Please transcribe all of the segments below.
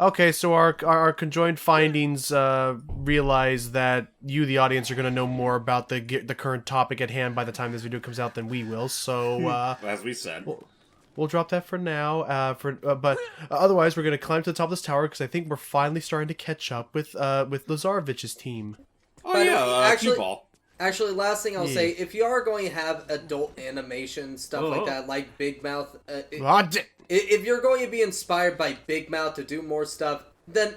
Okay, so our conjoined findings realize that you, the audience, are going to know more about the current topic at hand by the time this video comes out than we will. So, as we said, we'll drop that for now. But otherwise, we're going to climb to the top of this tower because I think we're finally starting to catch up with Lazarevich's team. Oh yeah, Actually, last thing I'll say, if you are going to have adult animation stuff like that, like Big Mouth, if you're going to be inspired by Big Mouth to do more stuff, then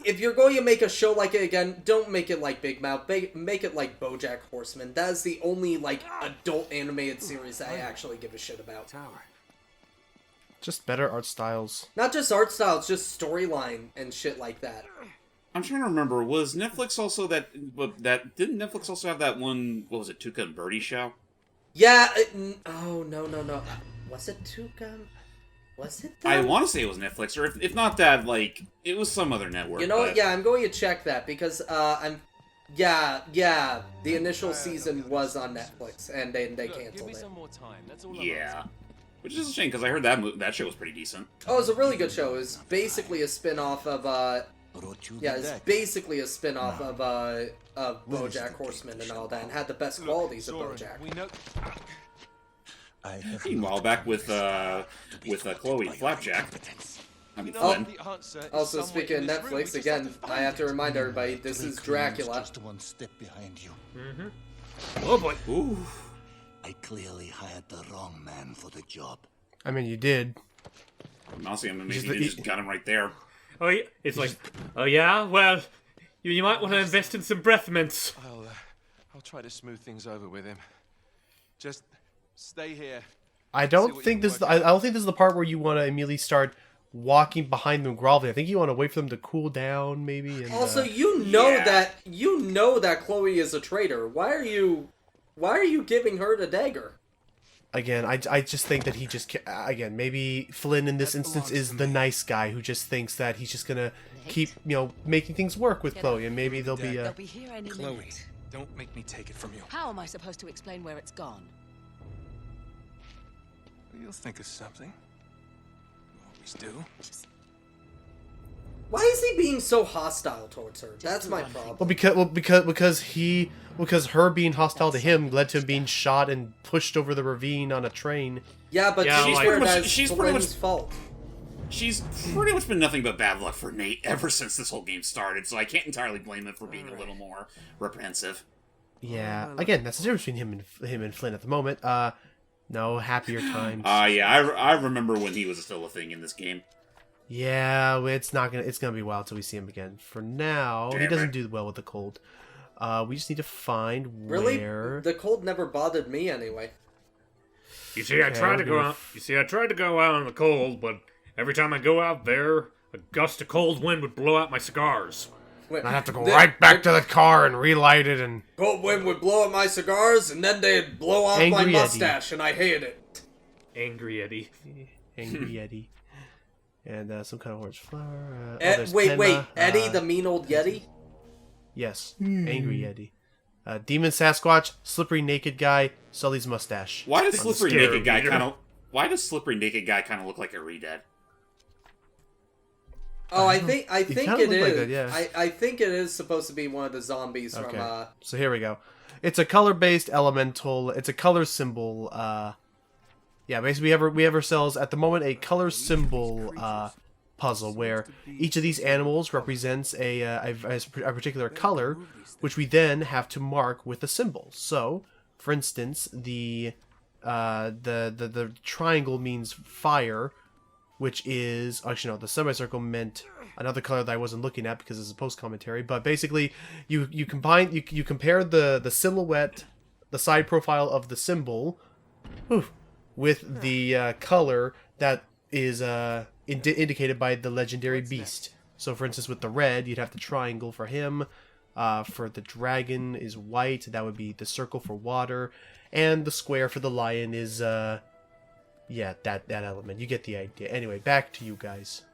if you're going to make a show like it again, don't make it like Big Mouth. Make it like BoJack Horseman. That is the only like adult animated series that I actually give a shit about. Just better art styles. Not just art styles, just storyline and shit like that. I'm trying to remember. Was Netflix also that? Didn't Netflix also have that one? What was it? Tuca and Birdie show? Yeah. Oh no. Was it Tuca? Was it that? I want to say it was Netflix, or if not that, like, it was some other network. You know what? Yeah, I'm going to check that, because, Yeah, the initial season was on Netflix, and they canceled it. Yeah. Which is a shame, because I heard that show was pretty decent. Oh, it was a really good show. It was basically a spin-off of, it's basically a spin-off of BoJack Horseman and all that, and had the best qualities of BoJack. Meanwhile, back with Chloe Flapjack. I mean, also, speaking of Netflix, again, I have to remind everybody, this is Dracula. Just one step behind you. Oh boy. Ooh. I clearly hired the wrong man for the job. I mean, you did. Honestly, I'm amazed you just got him right there. Oh, yeah. It's like, oh yeah, well, you might want to invest in some breath mints. I'll try to smooth things over with him. Just stay here. I don't think this is the part where you want to immediately start walking behind them groveling. I think you want to wait for them to cool down, maybe. And, also, you know that Chloe is a traitor. Why are you giving her the dagger? Again, I just think that he just again, maybe Flynn in this instance is the nice guy who just thinks that he's just gonna keep making things work with Chloe, and maybe they'll be here any Chloe, minute. don't make me take it from you. How am I supposed to explain where it's gone? You'll think of something. You always do. Why is he being so hostile towards her? That's my problem. Because her being hostile to him led to him being shot and pushed over the ravine on a train. Yeah, but she's pretty much fault. She's pretty much been nothing but bad luck for Nate ever since this whole game started, so I can't entirely blame him for being a little more reprehensive. Yeah, again, that's the difference between him and Flynn at the moment. No happier times. Yeah, I remember when he was still a thing in this game. Yeah, it's gonna be a while until we see him again. For now, he doesn't do well with the cold. We just need to find where. The cold never bothered me anyway. You see, I tried to go out in the cold, but every time I go out there, a gust of cold wind would blow out my cigars. I have to go right back to the car and relight it, and cold wind would blow out my cigars, and then they'd blow off my mustache, and I hated it. Angry Eddie. Angry Eddie. And some kind of orange flower. Wait, Eddie, the mean old Yeti? Yes, Angry Eddie. Demon Sasquatch, slippery naked guy, Sully's mustache. Why does slippery naked guy kind of look like a Redead? Oh, I think it is. Like that, yeah. I think it is supposed to be one of the zombies from. So here we go. It's a color-based elemental. It's a color symbol. Yeah, basically we have ourselves at the moment a color symbol puzzle where each of these animals represents a particular color, which we then have to mark with a symbol. So, for instance, the triangle means fire, which is actually no, the semicircle meant another color that I wasn't looking at because it's a post commentary. But basically, you compare the silhouette, the side profile of the symbol, with the color that is indicated by the legendary beast. So, for instance, with the red, you'd have the triangle for him. For the dragon is white. That would be the circle for water, and the square for the lion is yeah, that element. You get the idea. Anyway, back to you guys.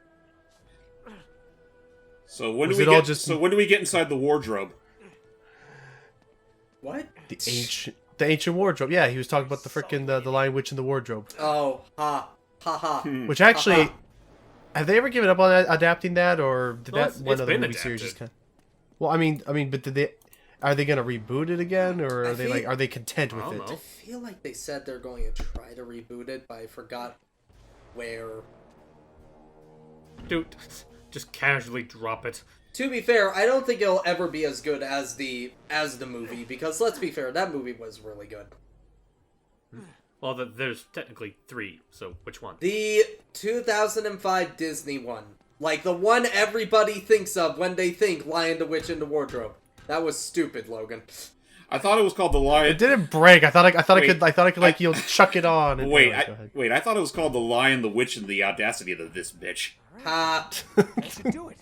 So when do we get inside the wardrobe? What? The ancient wardrobe. Yeah, he was talking about the frickin' the Lion Witch in the wardrobe. Oh, ha ha. Which actually, Have they ever given up on adapting that, or did Well, that one of the movie series just kind of... Well, I mean, but did they... Are they gonna reboot it again, or are they content with it? I feel like they said they're going to try to reboot it, but I forgot where. Dude, just casually drop it. To be fair, I don't think it'll ever be as good as the movie, because let's be fair, that movie was really good. Well, there's technically 3, so which one? The 2005 Disney one. Like, the one everybody thinks of when they think Lion, the Witch, and the Wardrobe. That was stupid, Logan. I thought it was called The Lion. It didn't break. I thought I could like chuck it on. And wait, I thought it was called The Lion, the Witch, and the Audacity of this bitch. Ha! do it.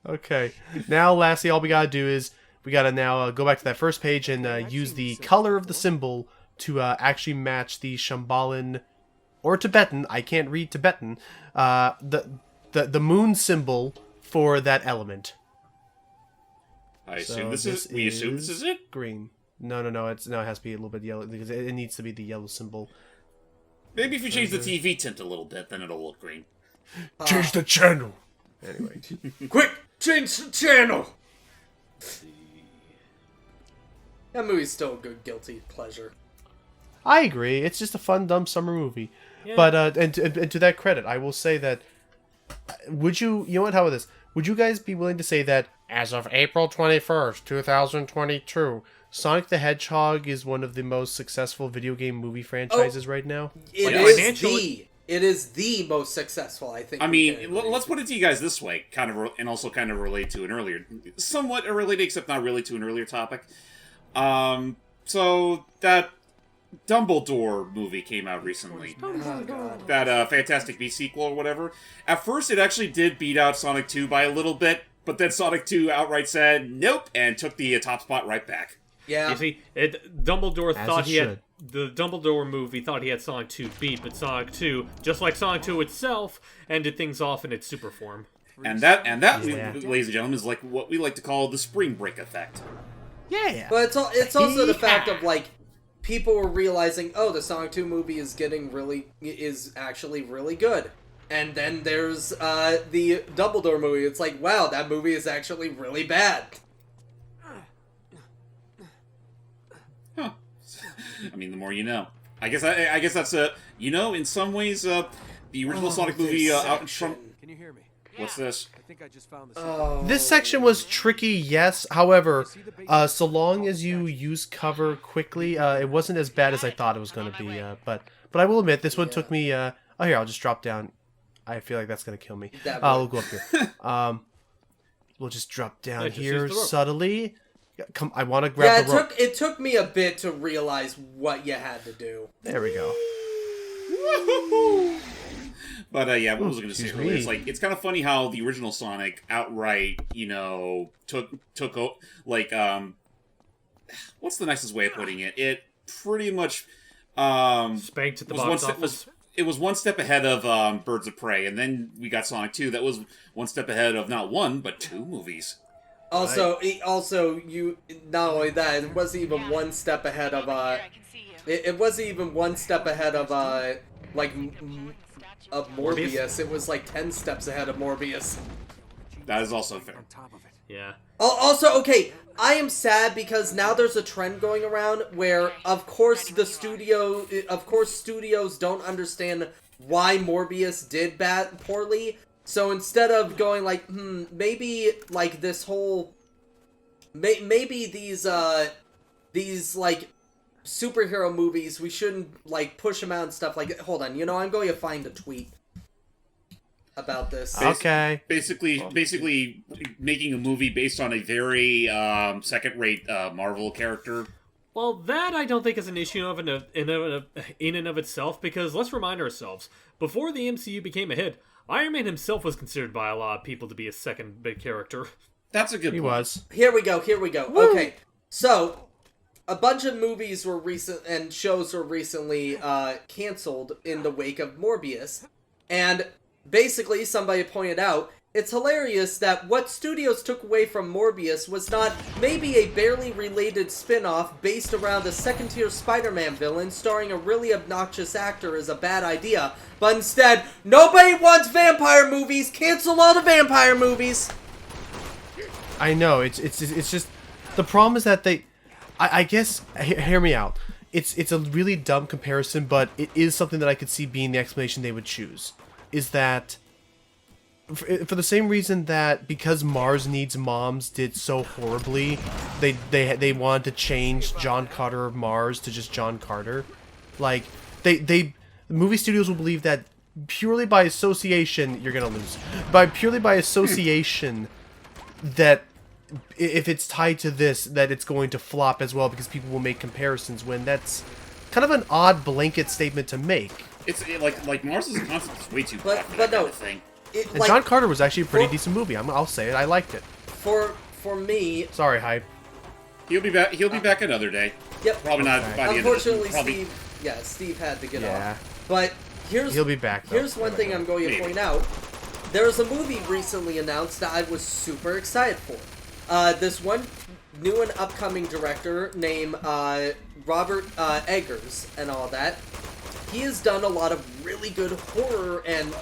Okay. Now, lastly, all we gotta do is we gotta now go back to that first page and use the color of the symbol to actually match the Shambhalan or Tibetan. I can't read Tibetan. The moon symbol for that element. I assume this is. We assume this is it. Green. No. It has to be a little bit yellow because it needs to be the yellow symbol. Maybe if you change the TV tint a little bit, then it'll look green. Change the channel. Anyway, Quick, change the channel. That movie's still a good guilty pleasure. I agree. It's just a fun, dumb summer movie. Yeah. But and to that credit, I will say that. Would you? You know what? How about this? Would you guys be willing to say that as of April 21st, 2022, Sonic the Hedgehog is one of the most successful video game movie franchises right now? It is the most successful, I think. I mean, let's put it to you guys this way, and also kind of relate to an earlier, somewhat related, except not really to an earlier topic. So that Dumbledore movie came out recently. Oh, God. That Fantastic Beasts sequel or whatever. At first, it actually did beat out Sonic 2 by a little bit, but then Sonic 2 outright said nope and took the top spot right back. Yeah. You see, Dumbledore thought he had... The Dumbledore movie thought he had Sonic 2 beat, but Sonic 2, just like Sonic 2 itself, ended things off in its super form. And that, ladies and gentlemen, is like what we like to call the spring break effect. Yeah. But it's also the fact of, like, people were realizing, oh, the Sonic 2 movie is actually really good. And then there's the Dumbledore movie. It's like, wow, that movie is actually really bad. Huh. I mean, the more you know. I guess that's in some ways, the original Sonic movie out in front. Can you hear me? What's this? I think I just found the This section was tricky, yes. However, so long as you use cover quickly, it wasn't as bad as I thought it was going to be. But I will admit, this one took me... here, I'll just drop down. I feel like that's going to kill me. We'll go up here. We'll just drop down here subtly. Come, I want to grab the rope. It took me a bit to realize what you had to do. There we go. Woo-hoo-hoo. But what was I going to say earlier? It's like, it's kind of funny how the original Sonic outright, took what's the nicest way of putting it? It pretty much spanked at the box office. It was one step ahead of Birds of Prey, and then we got Sonic 2. That was one step ahead of not one, but 2 movies. Also, you not only that, it wasn't even one step ahead of it wasn't even one step ahead of Morbius. It was like 10 steps ahead of Morbius. That is also fair. Yeah. Also, okay, I am sad because now there's a trend going around where, of course, studios don't understand why Morbius did poorly. So instead of going like, maybe like this whole, maybe these like superhero movies, we shouldn't like push them out and stuff like. Hold on, I'm going to find a tweet about this. Okay. Basically, making a movie based on a very second-rate Marvel character. Well, that I don't think is an issue in and of itself, because let's remind ourselves, before the MCU became a hit, Iron Man himself was considered by a lot of people to be a second big character. That's a good point. He was. Here we go. Woo! Okay, so a bunch of movies were and shows were recently canceled in the wake of Morbius, and basically somebody pointed out it's hilarious that what studios took away from Morbius was not maybe a barely related spin-off based around a second-tier Spider-Man villain starring a really obnoxious actor is a bad idea, but instead, nobody wants vampire movies, cancel all the vampire movies! I know, it's just, the problem is that I guess, hear me out, it's a really dumb comparison, but it is something that I could see being the explanation they would choose, is that for the same reason that because Mars Needs Moms did so horribly, they wanted to change John Carter of Mars to just John Carter. Like, the movie studios will believe that purely by association, you're gonna lose. Purely by association, that if it's tied to this, that it's going to flop as well because people will make comparisons, when that's kind of an odd blanket statement to make. Like Mars as a concept is way too broad for but that no. kind of thing. And John Carter was actually a pretty decent movie. I'll say it. I liked it. For me... Sorry, hype. He'll be back another day. Yep. Probably not by the end of Unfortunately, probably... Steve had to get Yeah. off. But He'll be back, though. Here's one thing I'm going to point out. There was a movie recently announced that I was super excited for. This one new and upcoming director named Robert Eggers and all that. He has done a lot of really good horror and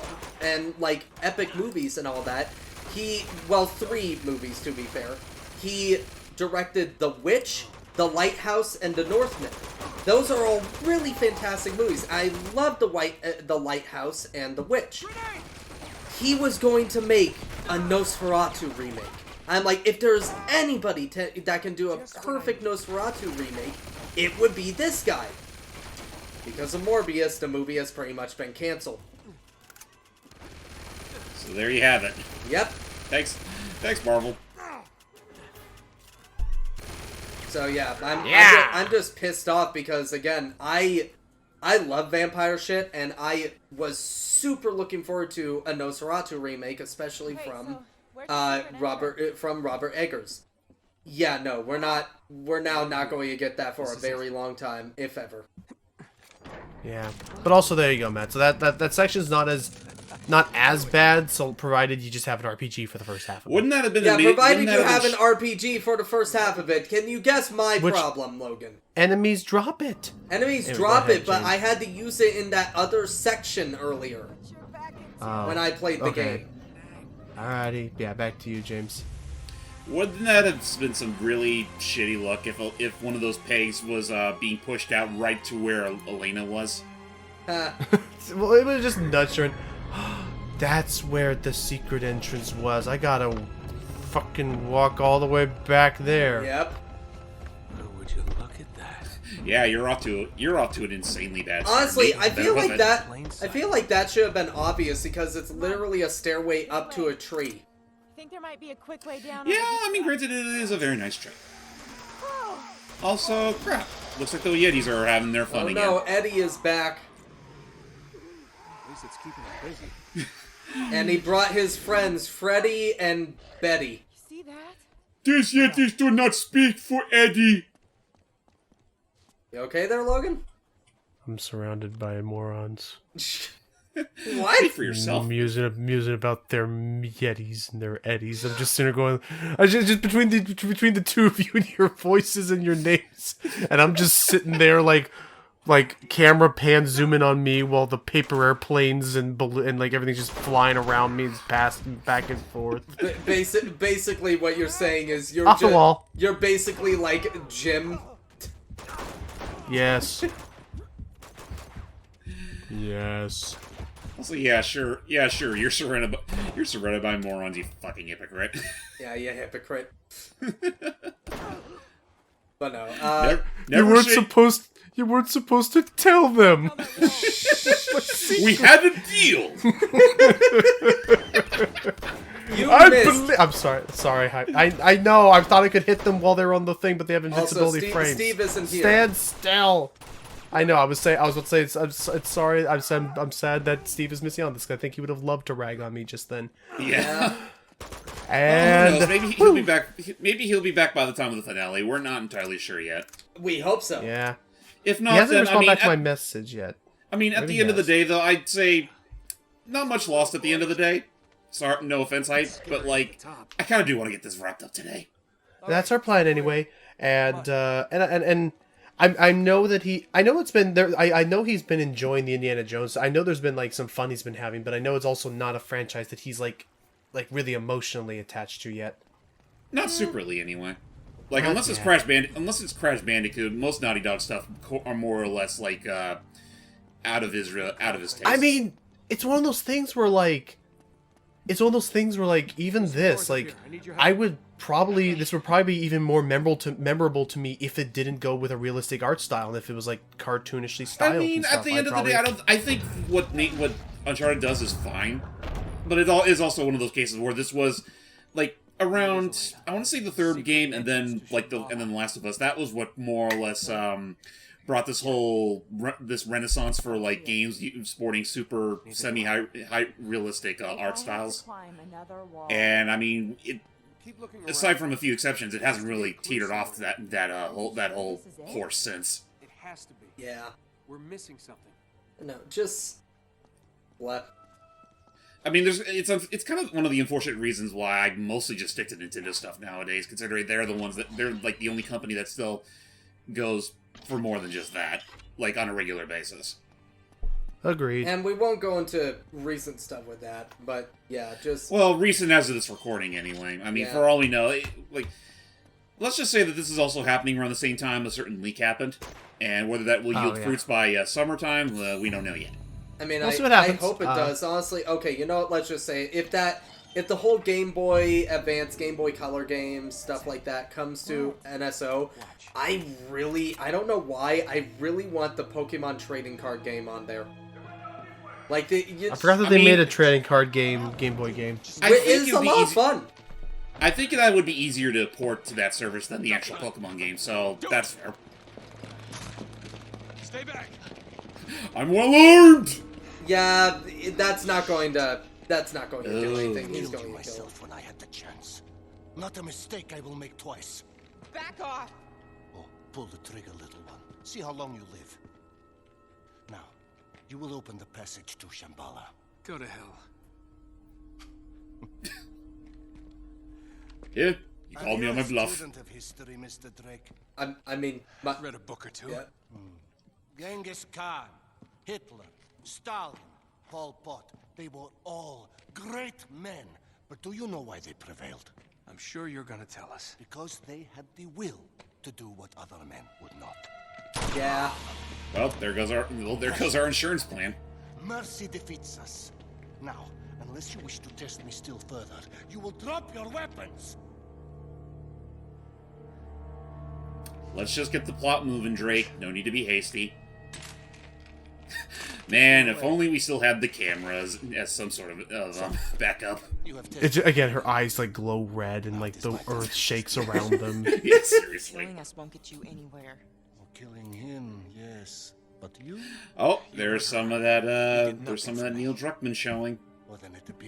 like epic movies and all that. 3 movies to be fair. He directed The Witch, The Lighthouse, and The Northman. Those are all really fantastic movies. I love The Lighthouse and The Witch. He was going to make a Nosferatu remake. I'm like, if there's anybody that can do a perfect Nosferatu remake, it would be this guy. Because of Morbius, the movie has pretty much been canceled. So there you have it. Yep. Thanks, Marvel. So yeah, I'm just pissed off because again, I love vampire shit, and I was super looking forward to a Nosferatu remake, especially from Robert Eggers. Yeah, no, we're now not going to get that for a very long time, if ever. Yeah, but also there you go, Matt. So that section's not as bad, so provided you just have an RPG for the first half of it. Wouldn't that have been provided you have an RPG for the first half of it. Can you guess my problem, Logan? Enemies drop it. Enemies drop it, but I had to use it in that other section earlier when I played the game. Alrighty, yeah, back to you, James. Wouldn't that have been some really shitty luck if one of those pegs was being pushed out right to where Elena was? Well, it was just nurturing. That's where the secret entrance was. I gotta fucking walk all the way back there. Yep. Would you look at that? Yeah, you're off to an insanely bad start. Honestly, I feel like that should have been obvious because it's literally a stairway up to a tree. Think there might be a quick way down. Yeah, I mean, granted, it is a very nice tree. Also, crap. Looks like the Yetis are having their fun again. Oh no, Eddie is back. At least it's keeping him busy. And he brought his friends, Freddy and Betty. See that? These Yetis do not speak for Eddie. You okay there, Logan? I'm surrounded by morons. What? Speak for yourself. Musing about their Yetis and their Eddies. I'm just sitting there going, I just between the two of you and your voices and your names, and I'm just sitting there like camera pan zooming on me while the paper airplanes and like everything's just flying around me, passing back and forth. Basically, what you're saying is you're off the wall. You're basically like Jim. Yes. Yes. Also, yeah, sure. You're surrounded by morons, you fucking hypocrite. Yeah, you hypocrite. But no, you weren't supposed to tell them. We had a deal. I'm sorry. I know. I thought I could hit them while they were on the thing, but they have invincibility frames. Steve isn't here. Stand still. I know. I was about to say. It's sorry. I'm sad that Steve is missing on this. I think he would have loved to rag on me just then. Yeah. And maybe he'll be back. Maybe he'll be back by the time of the finale. We're not entirely sure yet. We hope so. Yeah. If not, he hasn't then responded back to my message yet. I mean, at the end of the day, though, I'd say not much lost at the end of the day. Sorry, no offense, Hype, but like, I kind of do want to get this wrapped up today. That's our plan anyway, and I know that I know it's been there. I know he's been enjoying the Indiana Jones. I know there's been like some fun he's been having, but I know it's also not a franchise that he's like really emotionally attached to yet. Not superly, anyway. Like, unless it's Crash Bandicoot, most Naughty Dog stuff are more or less like out of his taste. I mean, it's one of those things where like, even this, like, this would probably be even more memorable to me if it didn't go with a realistic art style and if it was like cartoonishly styled. I mean, at the end of the day, I think what Uncharted does is fine, but it is also one of those cases where this was like around, I want to say the third game, and then The Last of Us. That was what more or less brought this whole this renaissance for like games sporting super semi-high realistic art styles. And I mean, aside from a few exceptions, it hasn't really teetered off that whole course since. It has to be. Yeah. We're missing something. No, just what? I mean, it's kind of one of the unfortunate reasons why I mostly just stick to Nintendo stuff nowadays, considering they're like the only company that still goes for more than just that, like on a regular basis. Agreed. And we won't go into recent stuff with that, but yeah, just... Well, recent as of this recording, anyway. I mean, for all we know, like, let's just say that this is also happening around the same time a certain leak happened, and whether that will yield fruits by summertime, we don't know yet. I mean, We'll see what happens. I hope it does, honestly. Okay, you know what, let's just say, if the whole Game Boy Advance, Game Boy Color games, stuff like that comes to NSO, I don't know why, I really want the Pokemon trading card game on there. Like I forgot that they made a trading card Game Boy game. It's a lot of fun. I think that would be easier to port to that service than the actual Pokemon game, so that's fair. Stay back. I'm well armed. Yeah, that's not going to do anything. He's going to kill myself when I had the chance. Not a mistake I will make twice. Back off! Oh, pull the trigger, little one. See how long you live. Now, you will open the passage to Shambhala. Go to hell. Yeah, you called me on my bluff. Student of history, Mr. Drake. I mean, Read a book or two. Yeah. Genghis Khan, Hitler, Stalin, Pol Pot. They were all great men. But do you know why they prevailed? I'm sure you're gonna tell us. Because they had the will to do what other men would not. Yeah. Well, there goes our insurance plan. Mercy defeats us. Now, unless you wish to test me still further, you will drop your weapons. Let's just get the plot moving, Drake. No need to be hasty. Man, if only we still had the cameras as some sort of backup. Again, her eyes like glow red and like the earth shakes around them. Yeah, seriously. Killing us won't get you anywhere. Well, killing him, yes. But you? Oh, there's some of that. There's some of that Neil Druckmann showing.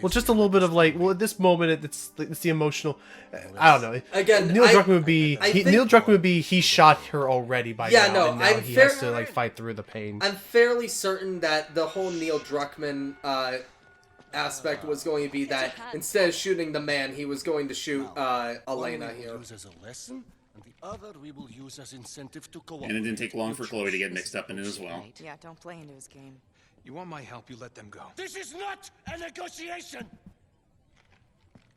Well, just a little bit of like, well, at this moment, it's the emotional. I don't know. Again, Neil Druckmann would be. He shot her already by now. No, and now he has to like fight through the pain. I'm fairly certain that the whole Neil Druckmann aspect was going to be that instead of shooting the man, he was going to shoot Elena here. Use as a lesson, and the other we will use as incentive to cooperate. And it didn't take long for Chloe to get mixed up in it as well. Yeah, don't play into his game. You want my help, you let them go. This is not a negotiation!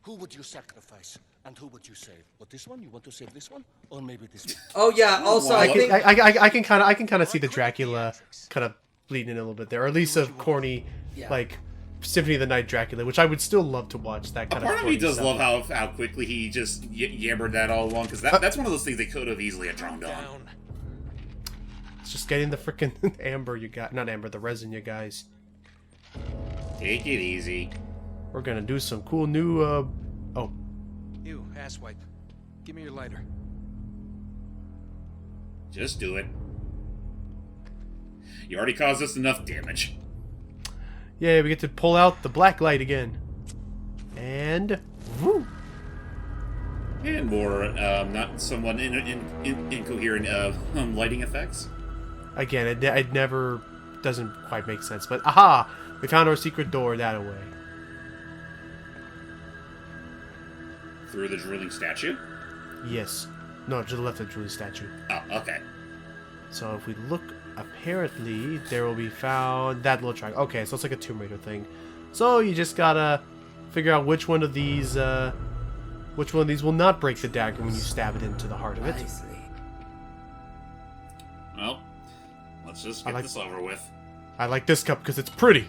Who would you sacrifice? And who would you save? What, this one? You want to save this one? Or maybe this one? Oh yeah, also I think... I can kind of see the Dracula kind of bleeding in a little bit there. Or at least a corny, like, Symphony of the Night Dracula, which I would still love to watch, that kind of part of me does love how quickly he just yammered that all along, because that's one of those things they could have easily droned on. It's just getting the freaking amber you got. Not amber, the resin you guys. Take it easy. We're gonna do some cool new, oh. You, asswipe. Give me your lighter. Just do it. You already caused us enough damage. Yeah, we get to pull out the black light again. And... woo! And more, not somewhat incoherent lighting effects. Again, it never doesn't quite make sense, but aha! We found our secret door that way. Through the drooling statue? Yes. No, to the left of the Julie statue. Oh, okay. So if we look, apparently there will be found that little triangle. Okay, so it's like a Tomb Raider thing. So you just gotta figure out which one of these will not break the dagger when you stab it into the heart of it. Well, let's just get this over with. I like this cup because it's pretty.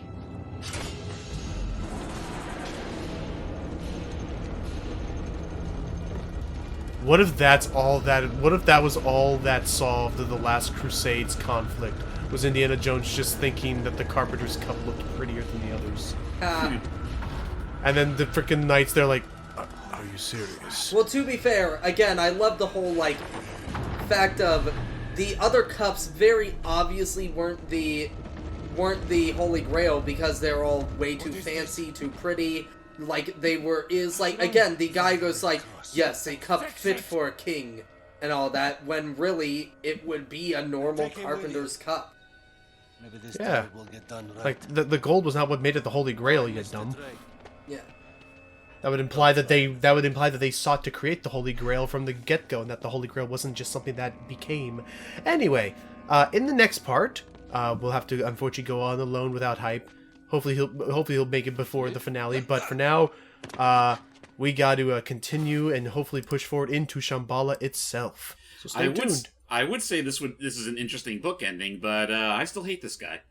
What if that's all that? What if that was all that solved the Last Crusade's conflict? Was Indiana Jones just thinking that the Carpenter's cup looked prettier than the others? And then the freaking knights, they're like, "Are you serious?" Well, to be fair, again, I love the whole like fact of the other cups very obviously weren't the Holy Grail because they're all way too fancy, too pretty. Like they were again, the guy goes like, yes, a cup fit for a king and all that, when really it would be a normal carpenter's cup. Maybe this Yeah. time we'll get done right. Like the gold was not what made it the Holy Grail, you dumb. Yeah. That would imply that they sought to create the Holy Grail from the get-go, and that the Holy Grail wasn't just something that became. Anyway, in the next part, we'll have to unfortunately go on alone without hype. Hopefully he'll make it before the finale. But for now, we got to continue and hopefully push forward into Shambhala itself. So stay tuned. I would say this is an interesting book ending, but I still hate this guy.